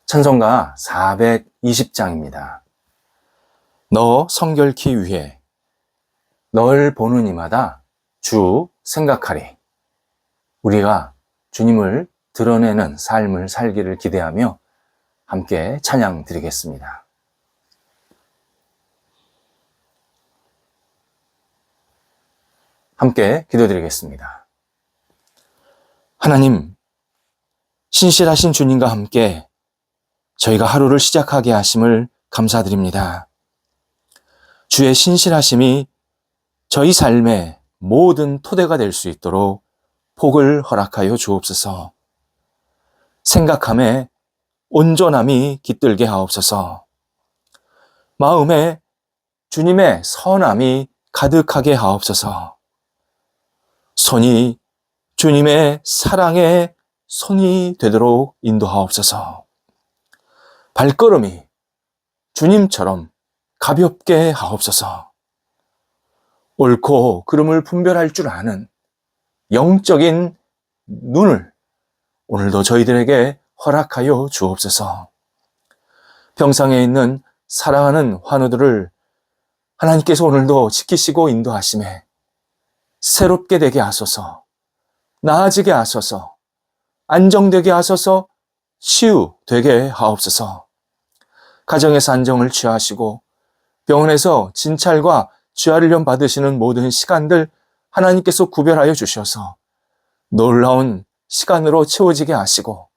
찬송가 420장입니다. 너 성결케 위해 널 보는 이마다 주 생각하리. 우리가 주님을 드러내는 삶을 살기를 기대하며 함께 찬양 드리겠습니다. 함께 기도드리겠습니다. 하나님, 신실하신 주님과 함께 저희가 하루를 시작하게 하심을 감사드립니다. 주의 신실하심이 저희 삶의 모든 토대가 될 수 있도록 복을 허락하여 주옵소서. 생각함에 온전함이 깃들게 하옵소서. 마음에 주님의 선함이 가득하게 하옵소서. 손이 주님의 사랑의 손이 되도록 인도하옵소서. 발걸음이 주님처럼 가볍게 하옵소서. 옳고 그름을 분별할 줄 아는 영적인 눈을 오늘도 저희들에게 허락하여 주옵소서. 병상에 있는 사랑하는 환우들을 하나님께서 오늘도 지키시고 인도하심에 새롭게 되게 하소서, 나아지게 하소서, 안정되게 하소서, 치유되게 하옵소서. 가정에서 안정을 취하시고 병원에서 진찰과 재활련 받으시는 모든 시간들 하나님께서 구별하여 주셔서 놀라운 시간으로 채워지게 하시고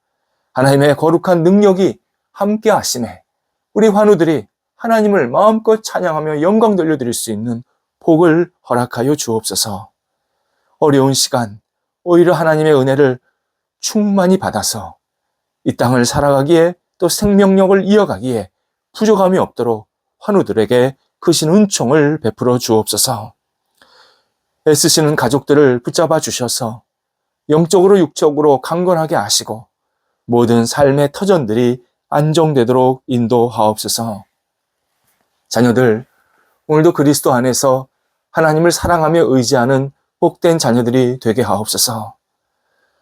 하나님의 거룩한 능력이 함께 하심에 우리 환우들이 하나님을 마음껏 찬양하며 영광 돌려드릴 수 있는 복을 허락하여 주옵소서. 어려운 시간 오히려 하나님의 은혜를 충만히 받아서 이 땅을 살아가기에 또 생명력을 이어가기에 부족함이 없도록 환우들에게 크신 은총을 베풀어 주옵소서. 애쓰시는 가족들을 붙잡아 주셔서 영적으로 육적으로 강건하게 하시고 모든 삶의 터전들이 안정되도록 인도하옵소서. 자녀들, 오늘도 그리스도 안에서 하나님을 사랑하며 의지하는 복된 자녀들이 되게 하옵소서.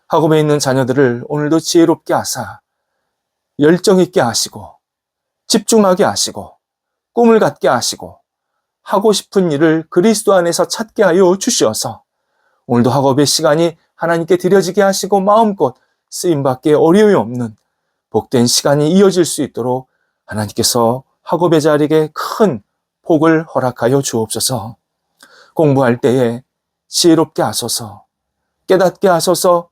학업에 있는 자녀들을 오늘도 지혜롭게 하사 열정 있게 하시고 집중하게 하시고 꿈을 갖게 하시고 하고 싶은 일을 그리스도 안에서 찾게 하여 주시어서 오늘도 학업의 시간이 하나님께 드려지게 하시고 마음껏 쓰임받기에 어려움이 없는 복된 시간이 이어질 수 있도록 하나님께서 학업의 자리에 큰 복을 허락하여 주옵소서. 공부할 때에 지혜롭게 하소서, 깨닫게 하소서,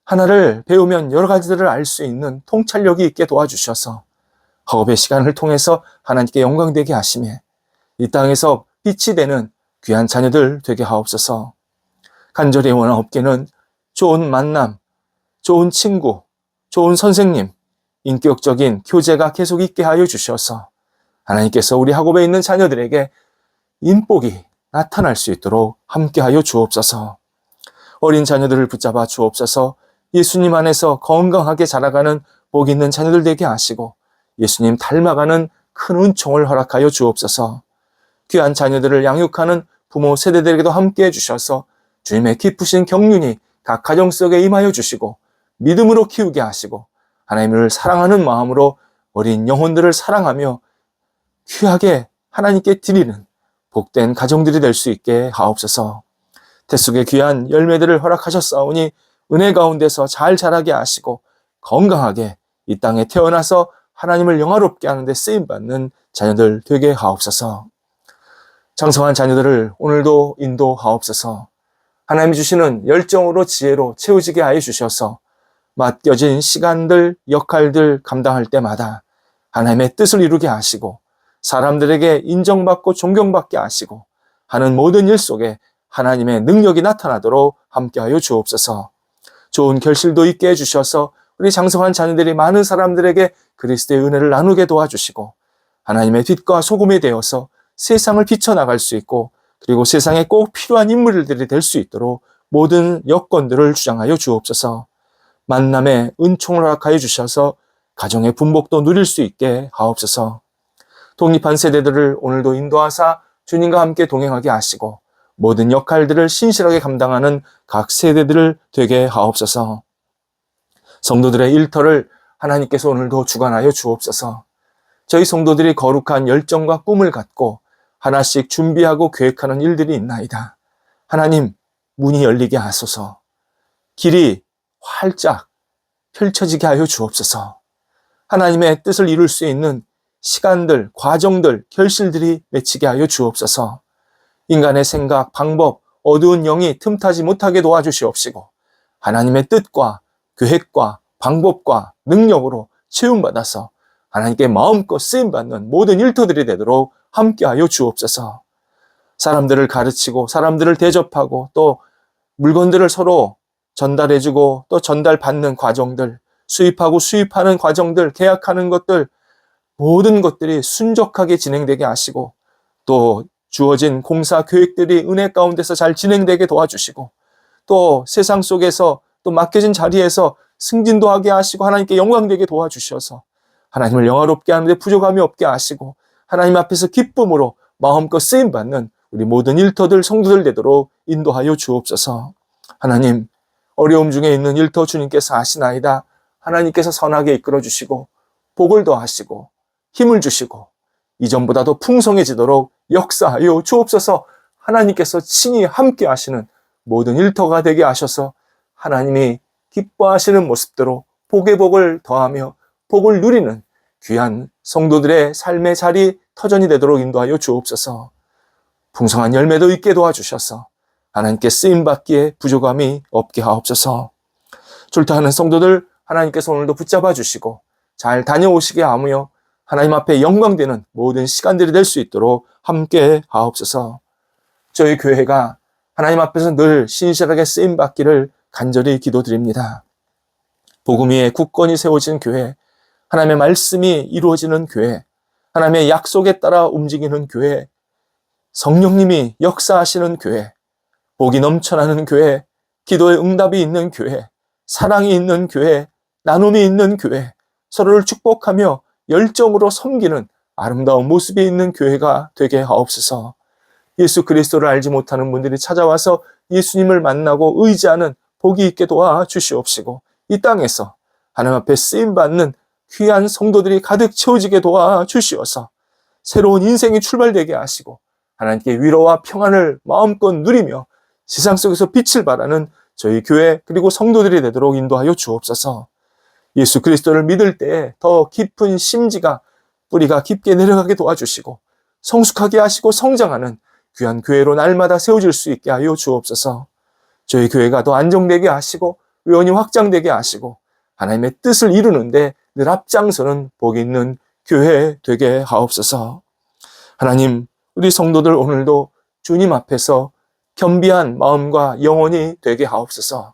하나를 배우면 여러 가지들을 알 수 있는 통찰력이 있게 도와주셔서 학업의 시간을 통해서 하나님께 영광되게 하시며 이 땅에서 빛이 되는 귀한 자녀들 되게 하옵소서. 간절히 원하옵기는 좋은 만남, 좋은 친구, 좋은 선생님, 인격적인 교제가 계속 있게 하여 주셔서 하나님께서 우리 학업에 있는 자녀들에게 인복이 나타날 수 있도록 함께하여 주옵소서. 어린 자녀들을 붙잡아 주옵소서. 예수님 안에서 건강하게 자라가는 복 있는 자녀들 되게 하시고 예수님 닮아가는 큰 은총을 허락하여 주옵소서. 귀한 자녀들을 양육하는 부모 세대들에게도 함께해 주셔서 주님의 기쁘신 경륜이 각 가정 속에 임하여 주시고 믿음으로 키우게 하시고 하나님을 사랑하는 마음으로 어린 영혼들을 사랑하며 귀하게 하나님께 드리는 복된 가정들이 될 수 있게 하옵소서. 태숙의 귀한 열매들을 허락하셨사오니 은혜 가운데서 잘 자라게 하시고 건강하게 이 땅에 태어나서 하나님을 영화롭게 하는데 쓰임받는 자녀들 되게 하옵소서. 장성한 자녀들을 오늘도 인도하옵소서. 하나님이 주시는 열정으로 지혜로 채워지게 하여 주셔서 맡겨진 시간들, 역할들 감당할 때마다 하나님의 뜻을 이루게 하시고 사람들에게 인정받고 존경받게 하시고 하는 모든 일 속에 하나님의 능력이 나타나도록 함께하여 주옵소서. 좋은 결실도 있게 해주셔서 우리 장성한 자녀들이 많은 사람들에게 그리스도의 은혜를 나누게 도와주시고 하나님의 빛과 소금이 되어서 세상을 비춰나갈 수 있고 그리고 세상에 꼭 필요한 인물들이 될 수 있도록 모든 여건들을 주장하여 주옵소서. 만남의 은총을 허락하여 주셔서 가정의 분복도 누릴 수 있게 하옵소서. 독립한 세대들을 오늘도 인도하사 주님과 함께 동행하게 하시고 모든 역할들을 신실하게 감당하는 각 세대들을 되게 하옵소서. 성도들의 일터를 하나님께서 오늘도 주관하여 주옵소서. 저희 성도들이 거룩한 열정과 꿈을 갖고 하나씩 준비하고 계획하는 일들이 있나이다. 하나님, 문이 열리게 하소서. 길이 활짝 펼쳐지게 하여 주옵소서. 하나님의 뜻을 이룰 수 있는 시간들, 과정들, 결실들이 맺히게 하여 주옵소서. 인간의 생각, 방법, 어두운 영이 틈타지 못하게 도와주시옵시고 하나님의 뜻과 계획과 방법과 능력으로 채움받아서 하나님께 마음껏 쓰임받는 모든 일터들이 되도록 함께하여 주옵소서. 사람들을 가르치고 사람들을 대접하고 또 물건들을 서로 전달해주고 또 전달받는 과정들, 수입하고 수입하는 과정들, 계약하는 것들, 모든 것들이 순적하게 진행되게 하시고 또 주어진 공사 계획들이 은혜 가운데서 잘 진행되게 도와주시고 또 세상 속에서 또 맡겨진 자리에서 승진도 하게 하시고 하나님께 영광되게 도와주셔서 하나님을 영화롭게 하는데 부족함이 없게 하시고 하나님 앞에서 기쁨으로 마음껏 쓰임받는 우리 모든 일터들 성도들 되도록 인도하여 주옵소서. 하나님, 어려움 중에 있는 일터 주님께서 아시나이다. 하나님께서 선하게 이끌어 주시고 복을 더하시고 힘을 주시고 이전보다 더 풍성해지도록 역사하여 주옵소서. 하나님께서 친히 함께 하시는 모든 일터가 되게 하셔서 하나님이 기뻐하시는 모습대로 복의 복을 더하며 복을 누리는 귀한 성도들의 삶의 자리 터전이 되도록 인도하여 주옵소서. 풍성한 열매도 있게 도와주셔서 하나님께 쓰임받기에 부족함이 없게 하옵소서. 출타하는 성도들 하나님께서 오늘도 붙잡아 주시고 잘 다녀오시게 하며 하나님 앞에 영광되는 모든 시간들이 될 수 있도록 함께 하옵소서. 저희 교회가 하나님 앞에서 늘 신실하게 쓰임받기를 간절히 기도드립니다. 복음 위에 굳건히 세워진 교회, 하나님의 말씀이 이루어지는 교회, 하나님의 약속에 따라 움직이는 교회, 성령님이 역사하시는 교회, 복이 넘쳐나는 교회, 기도의 응답이 있는 교회, 사랑이 있는 교회, 나눔이 있는 교회, 서로를 축복하며 열정으로 섬기는 아름다운 모습이 있는 교회가 되게 하옵소서. 예수 그리스도를 알지 못하는 분들이 찾아와서 예수님을 만나고 의지하는 복이 있게 도와주시옵시고 이 땅에서 하나님 앞에 쓰임받는 귀한 성도들이 가득 채워지게 도와주시어서 새로운 인생이 출발되게 하시고 하나님께 위로와 평안을 마음껏 누리며 세상 속에서 빛을 발하는 저희 교회 그리고 성도들이 되도록 인도하여 주옵소서. 예수 그리스도를 믿을 때에 더 깊은 심지가 뿌리가 깊게 내려가게 도와주시고 성숙하게 하시고 성장하는 귀한 교회로 날마다 세워질 수 있게 하여 주옵소서. 저희 교회가 더 안정되게 하시고 의원이 확장되게 하시고 하나님의 뜻을 이루는데 늘 앞장서는 복이 있는 교회 되게 하옵소서. 하나님, 우리 성도들 오늘도 주님 앞에서 겸비한 마음과 영혼이 되게 하옵소서.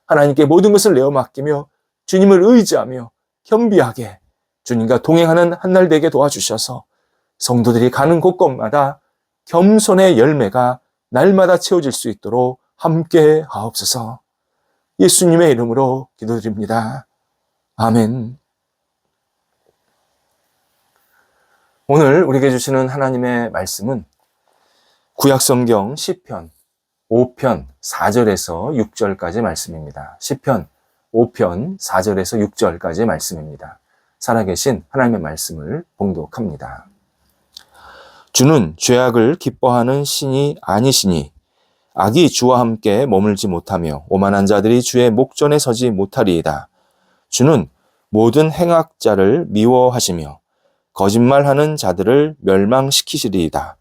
하나님께 모든 것을 내어 맡기며 주님을 의지하며 겸비하게 주님과 동행하는 한 날 되게 도와주셔서 성도들이 가는 곳곳마다 겸손의 열매가 날마다 채워질 수 있도록 함께 하옵소서. 예수님의 이름으로 기도드립니다. 아멘. 오늘 우리에게 주시는 하나님의 말씀은 구약성경 시편 5편 4절에서 6절까지 말씀입니다. 시편 5편 4절에서 6절까지 말씀입니다. 살아계신 하나님의 말씀을 봉독합니다. 주는 죄악을 기뻐하는 신이 아니시니 악이 주와 함께 머물지 못하며 오만한 자들이 주의 목전에 서지 못하리이다. 주는 모든 행악자를 미워하시며 거짓말하는 자들을 멸망시키시리이다.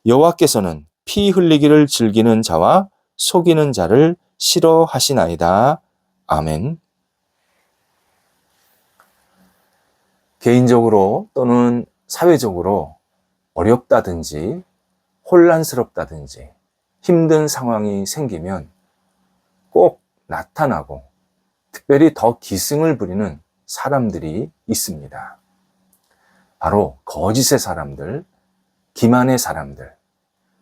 여호와께서는 피 흘리기를 즐기는 자와 속이는 자를 싫어하시나이다. 아멘. 개인적으로 또는 사회적으로 어렵다든지 혼란스럽다든지 힘든 상황이 생기면 꼭 나타나고 특별히 더 기승을 부리는 사람들이 있습니다. 바로 거짓의 사람들, 기만의 사람들,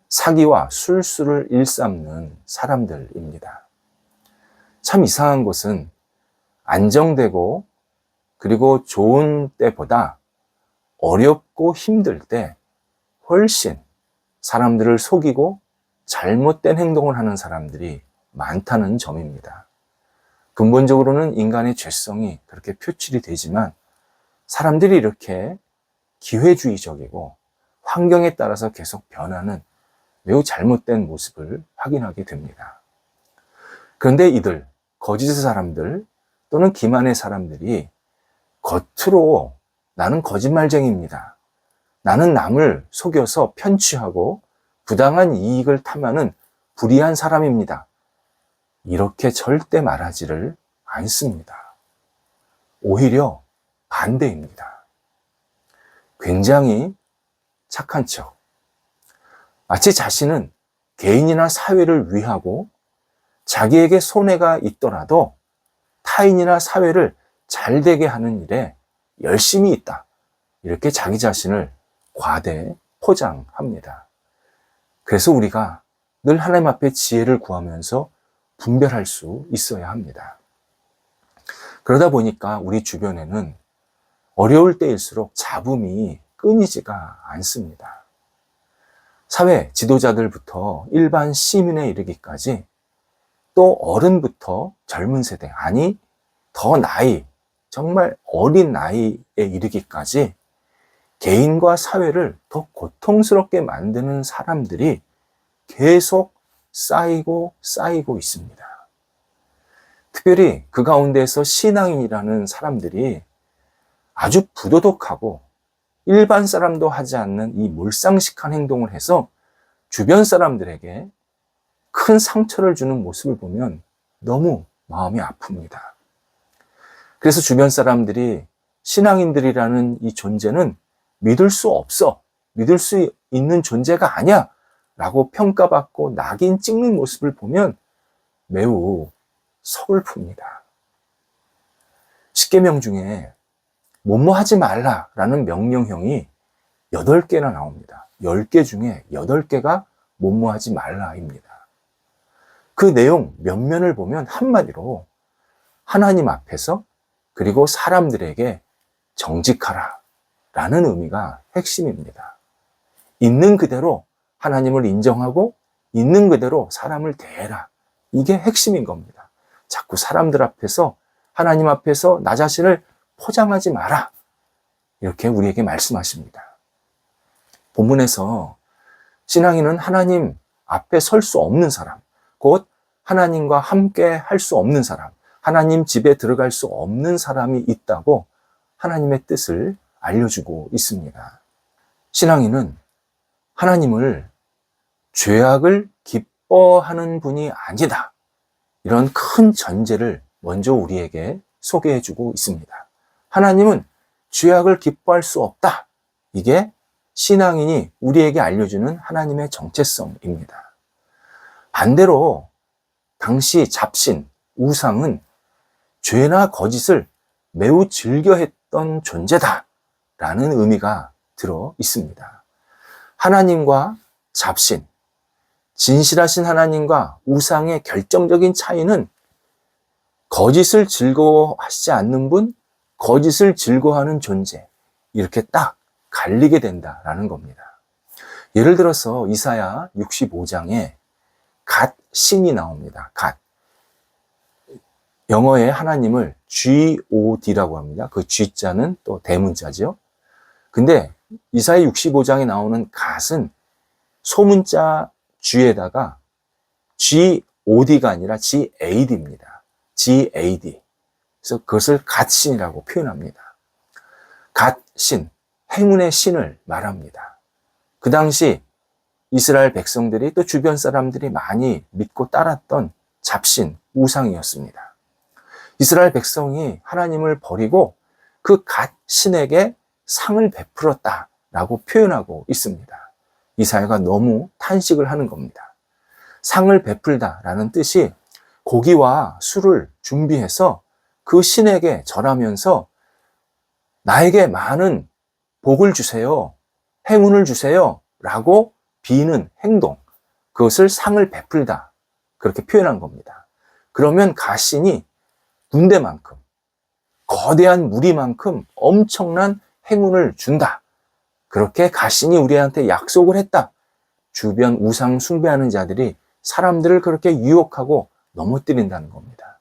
사기와 술수를 일삼는 사람들입니다. 참 이상한 것은 안정되고 그리고 좋은 때보다 어렵고 힘들 때 훨씬 사람들을 속이고 잘못된 행동을 하는 사람들이 많다는 점입니다. 근본적으로는 인간의 죄성이 그렇게 표출이 되지만 사람들이 이렇게 기회주의적이고 환경에 따라서 계속 변하는 매우 잘못된 모습을 확인하게 됩니다. 그런데 이들, 거짓의 사람들 또는 기만의 사람들이 겉으로 나는 거짓말쟁이입니다. 나는 남을 속여서 편취하고 부당한 이익을 탐하는 불의한 사람입니다. 이렇게 절대 말하지를 않습니다. 오히려 반대입니다. 굉장히 착한 척. 마치 자신은 개인이나 사회를 위하고 자기에게 손해가 있더라도 타인이나 사회를 잘되게 하는 일에 열심히 있다. 이렇게 자기 자신을 과대 포장합니다. 그래서 우리가 늘 하나님 앞에 지혜를 구하면서 분별할 수 있어야 합니다. 그러다 보니까 우리 주변에는 어려울 때일수록 잡음이 끊이지가 않습니다. 사회 지도자들부터 일반 시민에 이르기까지 또 어른부터 젊은 세대, 아니 더 나이, 정말 어린 나이에 이르기까지 개인과 사회를 더 고통스럽게 만드는 사람들이 계속 쌓이고 있습니다. 특별히 그 가운데에서 신앙인이라는 사람들이 아주 부도덕하고 일반 사람도 하지 않는 이 몰상식한 행동을 해서 주변 사람들에게 큰 상처를 주는 모습을 보면 너무 마음이 아픕니다. 그래서 주변 사람들이 신앙인들이라는 이 존재는 믿을 수 없어, 믿을 수 있는 존재가 아니야 라고 평가받고 낙인 찍는 모습을 보면 매우 서글픕니다. 십계명 중에 뭐뭐 하지 말라라는 명령형이 8개나 나옵니다. 10개 중에 8개가 뭐뭐 하지 말라입니다. 그 내용 면면을 보면 한마디로 하나님 앞에서 그리고 사람들에게 정직하라 라는 의미가 핵심입니다. 있는 그대로 하나님을 인정하고 있는 그대로 사람을 대해라. 이게 핵심인 겁니다. 자꾸 사람들 앞에서 하나님 앞에서 나 자신을 포장하지 마라. 이렇게 우리에게 말씀하십니다. 본문에서 신앙인은 하나님 앞에 설 수 없는 사람, 곧 하나님과 함께 할 수 없는 사람, 하나님 집에 들어갈 수 없는 사람이 있다고 하나님의 뜻을 알려주고 있습니다. 신앙인은 하나님을 죄악을 기뻐하는 분이 아니다. 이런 큰 전제를 먼저 우리에게 소개해주고 있습니다. 하나님은 죄악을 기뻐할 수 없다. 이게 신앙인이 우리에게 알려주는 하나님의 정체성입니다. 반대로 당시 잡신, 우상은 죄나 거짓을 매우 즐겨했던 존재다 라는 의미가 들어 있습니다. 하나님과 잡신, 진실하신 하나님과 우상의 결정적인 차이는 거짓을 즐거워하지 않는 분, 거짓을 즐거워하는 존재, 이렇게 딱 갈리게 된다라는 겁니다. 예를 들어서 이사야 65장에 갓 신이 나옵니다. 갓. 영어에 하나님을 God라고 합니다. 그 G자는 또 대문자죠. 근데 이사야 65장에 나오는 갓은 소문자 G에다가 God가 아니라 Gad입니다. Gad. 그래서 그것을 갓신이라고 표현합니다. 갓신, 행운의 신을 말합니다. 그 당시 이스라엘 백성들이 또 주변 사람들이 많이 믿고 따랐던 잡신, 우상이었습니다. 이스라엘 백성이 하나님을 버리고 그 갓신에게 상을 베풀었다라고 표현하고 있습니다. 이사야가 너무 탄식을 하는 겁니다. 상을 베풀다라는 뜻이 고기와 술을 준비해서 그 신에게 절하면서 나에게 많은 복을 주세요, 행운을 주세요 라고 비는 행동, 그것을 상을 베풀다 그렇게 표현한 겁니다. 그러면 갓신이 군대만큼, 거대한 무리만큼 엄청난 행운을 준다. 그렇게 갓신이 우리한테 약속을 했다. 주변 우상 숭배하는 자들이 사람들을 그렇게 유혹하고 넘어뜨린다는 겁니다.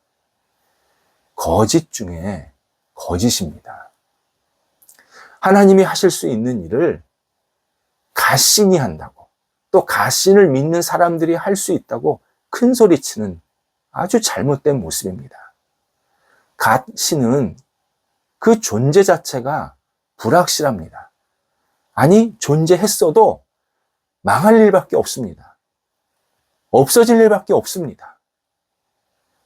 거짓 중에 거짓입니다. 하나님이 하실 수 있는 일을 가신이 한다고, 또 가신을 믿는 사람들이 할 수 있다고 큰 소리치는 아주 잘못된 모습입니다. 가신은 그 존재 자체가 불확실합니다. 아니, 존재했어도 망할 일밖에 없습니다. 없어질 일밖에 없습니다.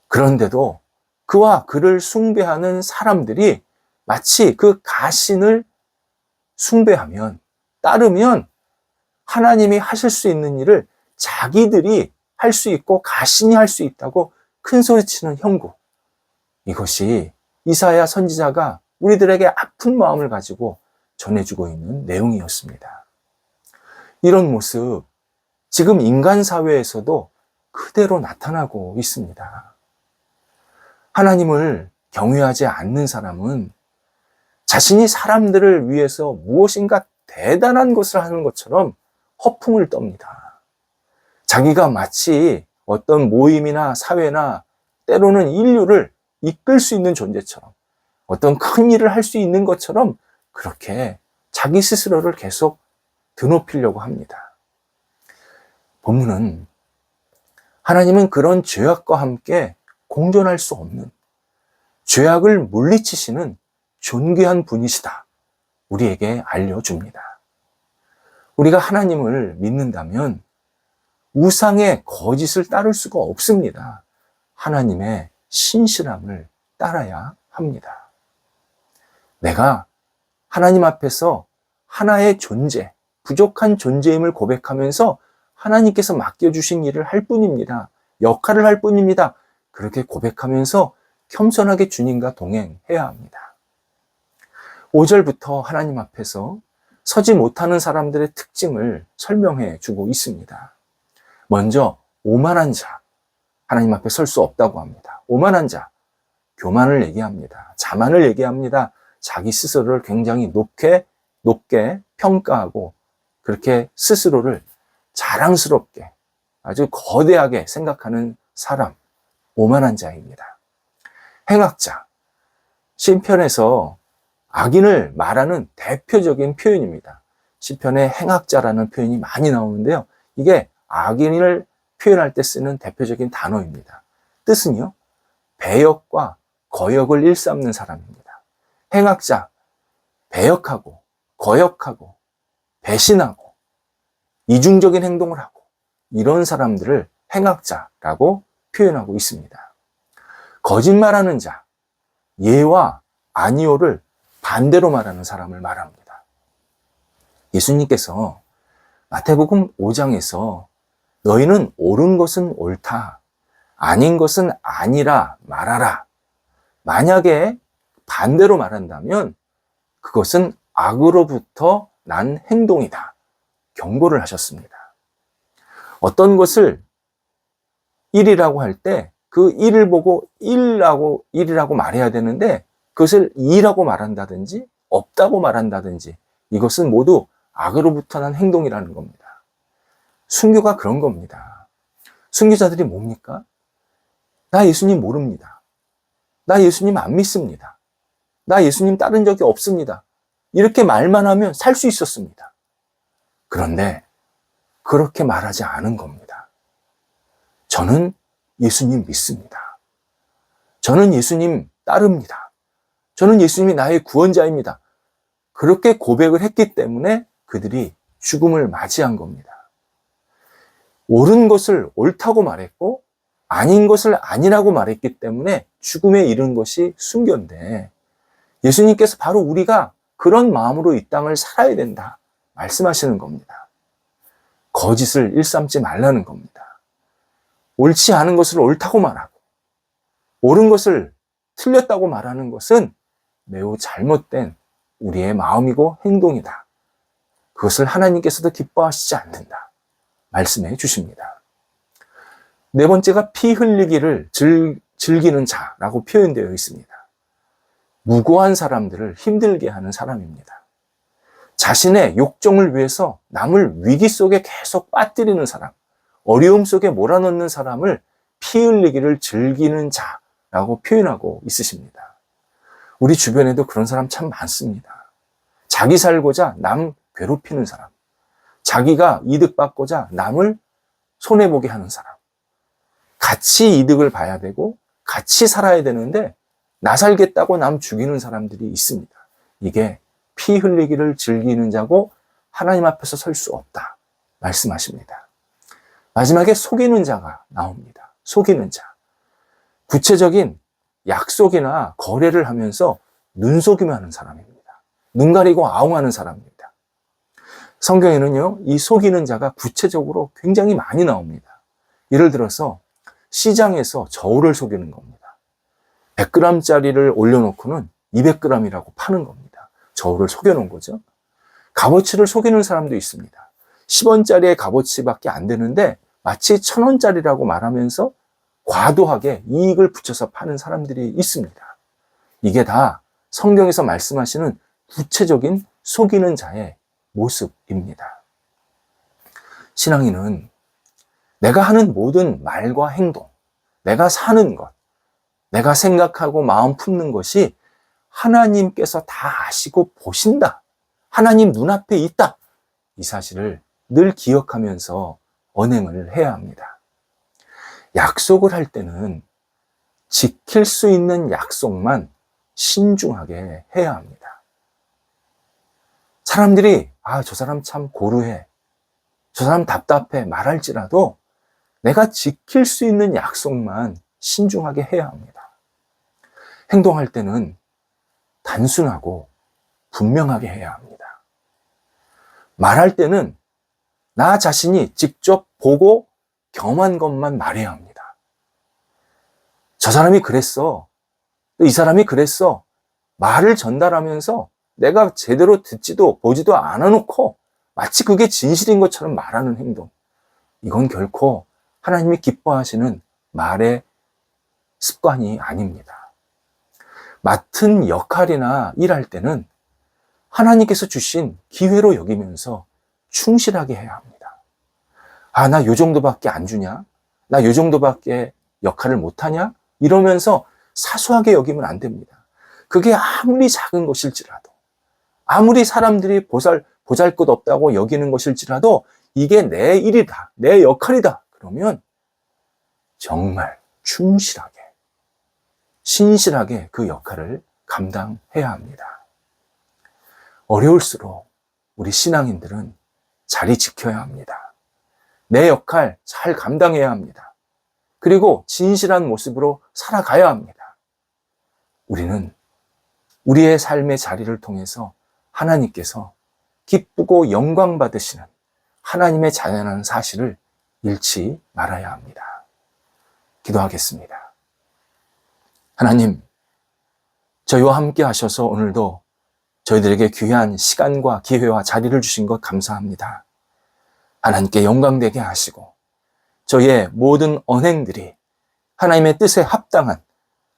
그런데도 그와 그를 숭배하는 사람들이 마치 그 가신을 숭배하면, 따르면 하나님이 하실 수 있는 일을 자기들이 할 수 있고 가신이 할 수 있다고 큰 소리치는 형국. 이것이 이사야 선지자가 우리들에게 아픈 마음을 가지고 전해주고 있는 내용이었습니다. 이런 모습, 지금 인간 사회에서도 그대로 나타나고 있습니다. 하나님을 경외하지 않는 사람은 자신이 사람들을 위해서 무엇인가 대단한 것을 하는 것처럼 허풍을 떱니다. 자기가 마치 어떤 모임이나 사회나 때로는 인류를 이끌 수 있는 존재처럼, 어떤 큰 일을 할 수 있는 것처럼 그렇게 자기 스스로를 계속 드높이려고 합니다. 본문은 하나님은 그런 죄악과 함께 공존할 수 없는, 죄악을 물리치시는 존귀한 분이시다, 우리에게 알려줍니다. 우리가 하나님을 믿는다면 우상의 거짓을 따를 수가 없습니다. 하나님의 신실함을 따라야 합니다. 내가 하나님 앞에서 하나의 존재, 부족한 존재임을 고백하면서 하나님께서 맡겨주신 일을 할 뿐입니다. 역할을 할 뿐입니다. 그렇게 고백하면서 겸손하게 주님과 동행해야 합니다. 5절부터 하나님 앞에서 서지 못하는 사람들의 특징을 설명해 주고 있습니다. 먼저 오만한 자, 하나님 앞에 설 수 없다고 합니다. 오만한 자, 교만을 얘기합니다. 자만을 얘기합니다. 자기 스스로를 굉장히 높게 평가하고 그렇게 스스로를 자랑스럽게 아주 거대하게 생각하는 사람, 오만한 자입니다. 행악자, 시편에서 악인을 말하는 대표적인 표현입니다. 시편에 행악자라는 표현이 많이 나오는데요. 이게 악인을 표현할 때 쓰는 대표적인 단어입니다. 뜻은요, 배역과 거역을 일삼는 사람입니다. 행악자, 배역하고 거역하고 배신하고 이중적인 행동을 하고 이런 사람들을 행악자라고 표현하고 있습니다. 거짓말하는 자, 예와 아니오를 반대로 말하는 사람을 말합니다. 예수님께서 마태복음 5장에서 너희는 옳은 것은 옳다, 아닌 것은 아니라 말하라. 만약에 반대로 말한다면 그것은 악으로부터 난 행동이다, 경고를 하셨습니다. 어떤 것을 1이라고 할 때 그 1을 보고 1이라고 말해야 되는데 그것을 2라고 말한다든지 없다고 말한다든지 이것은 모두 악으로부터 난 행동이라는 겁니다. 순교가 그런 겁니다. 순교자들이 뭡니까? 나 예수님 모릅니다. 나 예수님 안 믿습니다. 나 예수님 따른 적이 없습니다. 이렇게 말만 하면 살 수 있었습니다. 그런데 그렇게 말하지 않은 겁니다. 저는 예수님 믿습니다. 저는 예수님 따릅니다. 저는 예수님이 나의 구원자입니다. 그렇게 고백을 했기 때문에 그들이 죽음을 맞이한 겁니다. 옳은 것을 옳다고 말했고 아닌 것을 아니라고 말했기 때문에 죽음에 이른 것이 순교인데, 예수님께서 바로 우리가 그런 마음으로 이 땅을 살아야 된다 말씀하시는 겁니다. 거짓을 일삼지 말라는 겁니다. 옳지 않은 것을 옳다고 말하고 옳은 것을 틀렸다고 말하는 것은 매우 잘못된 우리의 마음이고 행동이다. 그것을 하나님께서도 기뻐하시지 않는다 말씀해 주십니다. 네 번째가 피 흘리기를 즐기는 자라고 표현되어 있습니다. 무고한 사람들을 힘들게 하는 사람입니다. 자신의 욕정을 위해서 남을 위기 속에 계속 빠뜨리는 사람, 어려움 속에 몰아넣는 사람을 피 흘리기를 즐기는 자, 라고 표현하고 있으십니다. 우리 주변에도 그런 사람 참 많습니다. 자기 살고자 남 괴롭히는 사람, 자기가 이득 받고자 남을 손해보게 하는 사람, 같이 이득을 봐야 되고 같이 살아야 되는데 나 살겠다고 남 죽이는 사람들이 있습니다. 이게 피 흘리기를 즐기는 자고 하나님 앞에서 설 수 없다 말씀하십니다. 마지막에 속이는 자가 나옵니다. 속이는 자. 구체적인 약속이나 거래를 하면서 눈속임을 하는 사람입니다. 눈 가리고 아웅하는 사람입니다. 성경에는요, 이 속이는 자가 구체적으로 굉장히 많이 나옵니다. 예를 들어서 시장에서 저울을 속이는 겁니다. 100g짜리를 올려놓고는 200g이라고 파는 겁니다. 저울을 속여놓은 거죠. 값어치를 속이는 사람도 있습니다. 10원짜리의 값어치밖에 안 되는데 마치 1000원짜리라고 말하면서 과도하게 이익을 붙여서 파는 사람들이 있습니다. 이게 다 성경에서 말씀하시는 구체적인 속이는 자의 모습입니다. 신앙인은 내가 하는 모든 말과 행동, 내가 사는 것, 내가 생각하고 마음 품는 것이 하나님께서 다 아시고 보신다. 하나님 눈앞에 있다. 이 사실을 늘 기억하면서 언행을 해야 합니다. 약속을 할 때는 지킬 수 있는 약속만 신중하게 해야 합니다. 사람들이 저 사람 참 고루해, 저 사람 답답해 말할지라도 내가 지킬 수 있는 약속만 신중하게 해야 합니다. 행동할 때는 단순하고 분명하게 해야 합니다. 말할 때는 나 자신이 직접 보고 경험한 것만 말해야 합니다. 저 사람이 그랬어, 이 사람이 그랬어, 말을 전달하면서 내가 제대로 듣지도 보지도 않아놓고 마치 그게 진실인 것처럼 말하는 행동, 이건 결코 하나님이 기뻐하시는 말의 습관이 아닙니다. 맡은 역할이나 일할 때는 하나님께서 주신 기회로 여기면서 충실하게 해야 합니다. 나 요 정도밖에 안 주냐? 나 요 정도밖에 역할을 못하냐? 이러면서 사소하게 여기면 안 됩니다. 그게 아무리 작은 것일지라도, 아무리 사람들이 보잘것없다고 여기는 것일지라도 이게 내 일이다, 내 역할이다. 그러면 정말 충실하게, 신실하게 그 역할을 감당해야 합니다. 어려울수록 우리 신앙인들은 자리 지켜야 합니다. 내 역할 잘 감당해야 합니다. 그리고 진실한 모습으로 살아가야 합니다. 우리는 우리의 삶의 자리를 통해서 하나님께서 기쁘고 영광 받으시는 하나님의 자녀라는 사실을 잃지 말아야 합니다. 기도하겠습니다. 하나님, 저희와 함께 하셔서 오늘도 저희들에게 귀한 시간과 기회와 자리를 주신 것 감사합니다. 하나님께 영광되게 하시고 저희의 모든 언행들이 하나님의 뜻에 합당한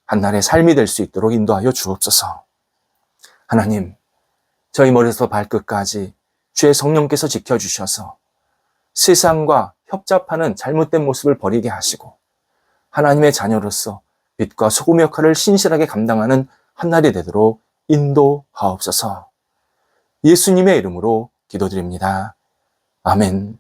한날의 삶이 될 수 있도록 인도하여 주옵소서. 하나님, 저희 머리에서 발끝까지 주의 성령께서 지켜주셔서 세상과 협잡하는 잘못된 모습을 버리게 하시고 하나님의 자녀로서 빛과 소금 역할을 신실하게 감당하는 한날이 되도록 인도하옵소서. 예수님의 이름으로 기도드립니다. 아멘.